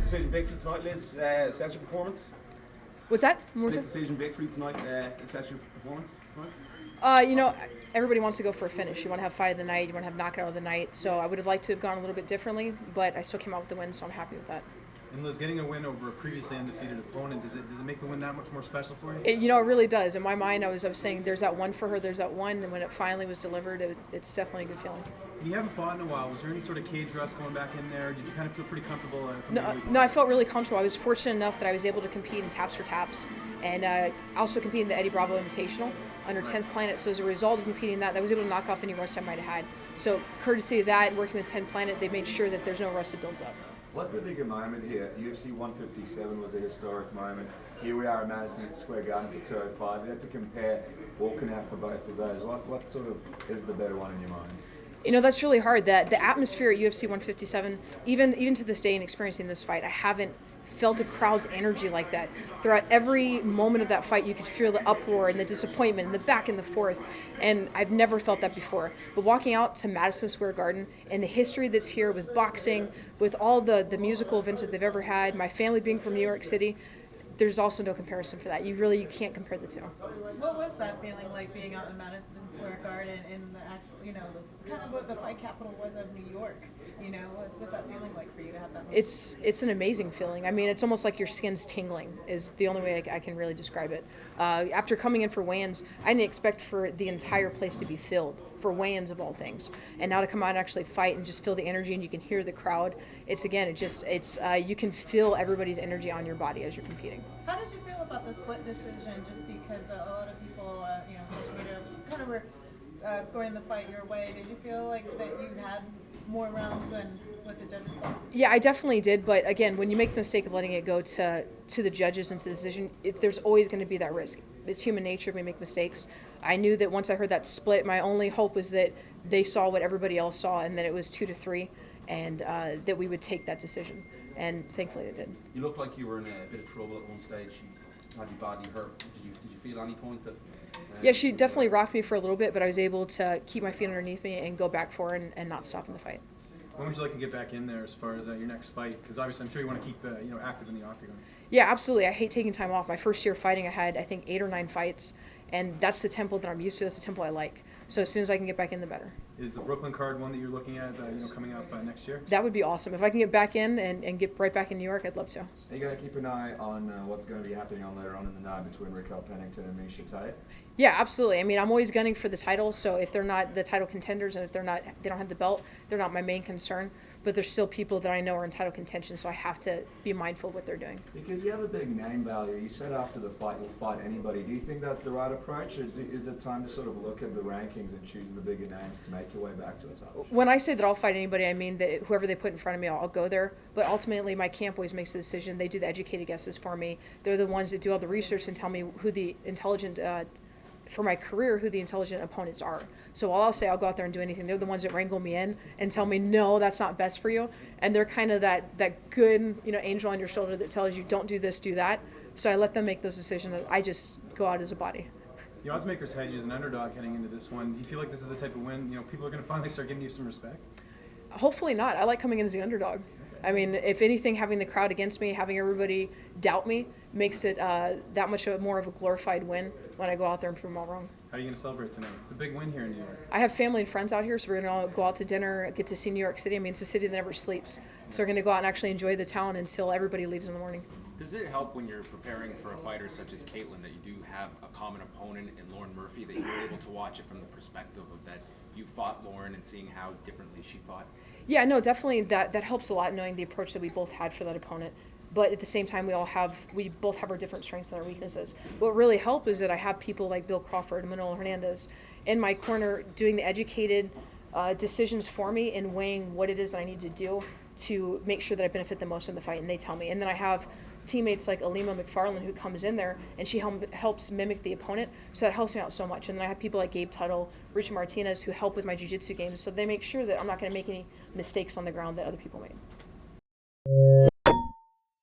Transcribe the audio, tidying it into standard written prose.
Split decision victory tonight, Liz. Assess your performance. What's that? Split decision victory tonight. Assess your performance tonight. Everybody wants to go for a finish. You want to have fight of the night. You want to have knockout of the night. So I would have liked to have gone a little bit differently, but I still came out with the win, so I'm happy with that. And Liz, getting a win over a previously undefeated opponent, does it make the win that much more special for you? It really does. In my mind, I was saying there's that one for her, there's that one, and when it finally was delivered, it's definitely a good feeling. You haven't fought in a while. Was there any sort of cage rust going back in there? Did you kind of feel pretty comfortable? No, I felt really comfortable. I was fortunate enough that I was able to compete in taps for taps, and also compete in the Eddie Bravo Invitational under 10th Planet. So as a result of competing in that, I was able to knock off any rust I might have had. So courtesy of that, working with 10th Planet, they made sure that there's no rust that builds up. What's the bigger moment here? UFC 157 was a historic moment. Here we are at Madison Square Garden for 205. You have to compare walking out for both of those. What sort of is the better one in your mind? That's really hard. The atmosphere at UFC 157, even to this day in experiencing this fight, I haven't felt a crowd's energy like that. Throughout every moment of that fight, you could feel the uproar and the disappointment and the back and the forth, and I've never felt that before. But walking out to Madison Square Garden and the history that's here with boxing, with all the musical events that they've ever had, my family being from New York City, there's also no comparison for that. You can't compare the two. What was that feeling like being out in Madison Square Garden in the actual, kind of what the fight capital was of New York? What was that feeling like for you to have that moment? It's an amazing feeling. I mean, it's almost like your skin's tingling is the only way I can really describe it. After coming in for weigh-ins, I didn't expect for the entire place to be filled for weigh-ins of all things. And now to come out and actually fight and just feel the energy and you can hear the crowd, you can feel everybody's energy on your body as you're competing. How did you feel about the split decision just because a lot of people, social media kind of were scoring the fight your way? Did you feel like that you had more rounds than what the judges saw? Yeah, I definitely did. But again, when you make the mistake of letting it go to the judges and to the decision, there's always going to be that risk. It's human nature. We make mistakes. I knew that once I heard that split, my only hope was that they saw what everybody else saw and that it was 2-3 and that we would take that decision. And thankfully they did. You looked like you were in a bit of trouble at one stage. You had you badly hurt. Did you feel at any point that... Yeah, she definitely rocked me for a little bit, but I was able to keep my feet underneath me and go back for her and not stop in the fight. When would you like to get back in there as far as your next fight? Because obviously I'm sure you want to keep active in the octagon. Yeah, absolutely. I hate taking time off. My first year fighting, I had, I think, 8 or 9 fights, and that's the tempo that I'm used to. That's the tempo I like. So as soon as I can get back in, the better. Is the Brooklyn card one that you're looking at, coming up next year? That would be awesome. If I can get back in and get right back in New York, I'd love to. Are you going to keep an eye on what's going to be happening on later on in the night between Raquel Pennington and Miesha Tate? Yeah, absolutely. I mean, I'm always gunning for the title, so if they're not the title contenders and if they don't have the belt, they're not my main concern. But there's still people that I know are in title contention, so I have to be mindful of what they're doing. Because you have a big name value. You said after the fight you'll fight anybody. Do you think that's the right approach, or is it time to sort of look at the rankings and choose the bigger names to make your way back to a title? When I say that I'll fight anybody, I mean that whoever they put in front of me, I'll go there. But ultimately, my camp always makes the decision. They do the educated guesses for me. They're the ones that do all the research and tell me who the intelligent for my career, who the intelligent opponents are. So while I'll say I'll go out there and do anything, they're the ones that wrangle me in and tell me, no, that's not best for you. And they're kind of that good, angel on your shoulder that tells you, don't do this, do that. So I let them make those decisions. I just go out as a body. The odds makers had you as an underdog heading into this one. Do you feel like this is the type of win, people are going to finally start giving you some respect? Hopefully not. I like coming in as the underdog. I mean, if anything, having the crowd against me, having everybody doubt me, makes it that much more of a glorified win when I go out there and prove them all wrong. How are you going to celebrate tonight? It's a big win here in New York. I have family and friends out here, so we're going to go out to dinner, get to see New York City. I mean, it's a city that never sleeps. So we're going to go out and actually enjoy the town until everybody leaves in the morning. Does it help when you're preparing for a fighter such as Caitlyn that you do have a common opponent in Lauren Murphy, that you're able to watch it from the perspective of that you fought Lauren and seeing how differently she fought? Yeah, no, definitely that helps a lot, knowing the approach that we both had for that opponent. But at the same time, we both have our different strengths and our weaknesses. What really helped is that I have people like Bill Crawford and Manolo Hernandez in my corner doing the educated decisions for me and weighing what it is that I need to do to make sure that I benefit the most in the fight, and they tell me. And then I have teammates like Alima McFarland who comes in there and she helps mimic the opponent, so that helps me out so much. And then I have people like Gabe Tuttle, Richard Martinez who help with my jiu-jitsu games, so they make sure that I'm not going to make any mistakes on the ground that other people made.